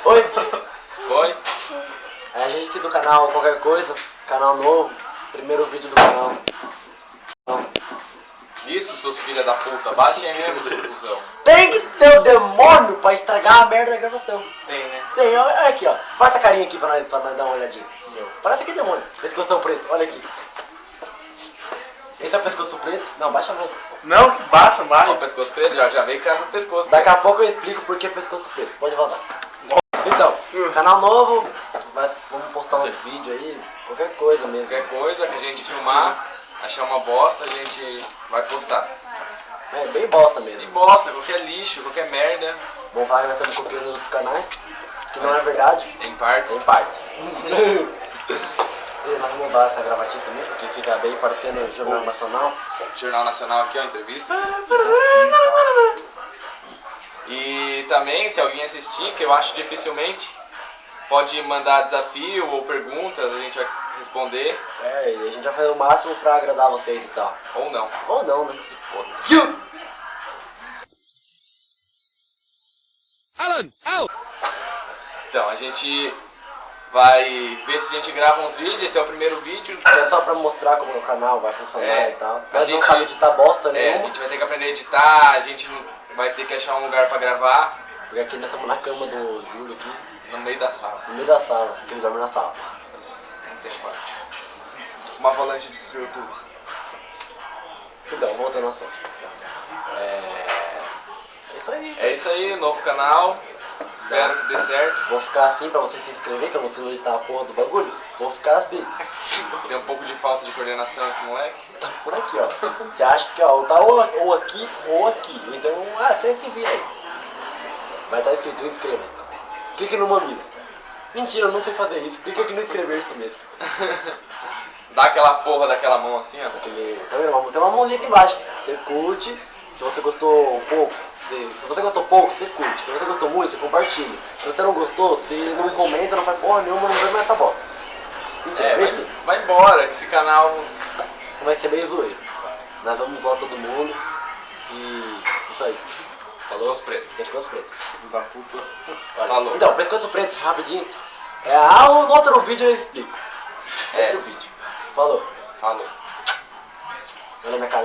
Oi! Oi? É a gente aqui do canal Qualquer Coisa, canal novo, primeiro vídeo do canal. Isso, seus filhos da puta, baixem mesmo, seu cuzão. Tem que ter o demônio pra estragar a merda da gravação. Tem, né? Tem, olha aqui, ó. Faz essa carinha aqui pra nós dar uma olhadinha. Parece aqui demônio. Pescoção preto, olha aqui. Esse é o pescoço preto? Não, baixa mais. Não, baixa Ó, mais. o pescoço preto, já veio cara no pescoço. Daqui a pouco eu explico por que pescoço preto. Pode voltar. Então, canal novo, vamos postar uns vídeos aí, qualquer coisa mesmo. Qualquer coisa que a gente filmar, achar uma bosta, a gente vai postar. É bem bosta E mesmo. bosta, qualquer lixo, qualquer merda, Vamos falar que nós estamos copiando outros canais, que não é verdade, em partes. em partes. E nós vamos mudar essa gravatinha também, porque fica bem parecendo o Jornal Nacional. Jornal Nacional aqui, ó, entrevista. E também, se alguém assistir, que eu acho dificilmente, pode mandar desafio ou perguntas, a gente vai responder, É, e a gente vai fazer o máximo pra agradar vocês e tal. ou não. Ou não, né? Se foda. Alan, out! Então, a gente vai ver se a gente grava uns vídeos, esse é o primeiro vídeo. É só pra mostrar como o canal vai funcionar É, e tal. a Nós não gente- sabemos editar bosta É, a nenhuma, gente vai ter que aprender a editar, a gente vai ter que achar um lugar pra gravar porque aqui nós estamos na cama do Júlio aqui, no meio da sala. no meio da sala, que ele dorme na sala. Não tem quarto. Uma avalanche destruiu tudo. Então, voltando ao assunto. É isso aí. É isso aí, novo canal. Espero que dê certo. Vou ficar assim pra você se inscrever, que eu não sei editar a porra do bagulho. Vou ficar assim. Tem um pouco de falta de coordenação esse moleque. Tá por aqui, ó. Você acha que, ó, tá ou aqui ou aqui. Então, você se vira aí. Vai estar escrito inscreva-se. Clique no mamilo. Mentira, eu não sei fazer isso. Clique aqui no inscrever-se mesmo. Dá aquela porra daquela mão assim, ó. Aquele, tá vendo? Tem uma mãozinha aqui embaixo. Você curte. Se você gostou pouco, se você gostou pouco, você curte. Se você gostou muito, você compartilha. Se você não gostou, você não comenta, não faz porra nenhuma, não vê mais essa bosta. Mentira, É, vê sim. vai embora, que esse canal. Vai ser meio zoeiro. Nós vamos zoar todo mundo. E isso aí. Pescoço preto. Pescoço preto. Filho da puta. Olha. Falou. Então, pescoço preto, rapidinho. No outro vídeo eu explico. É. Outro vídeo. Falou. Falou. Olha minha cara.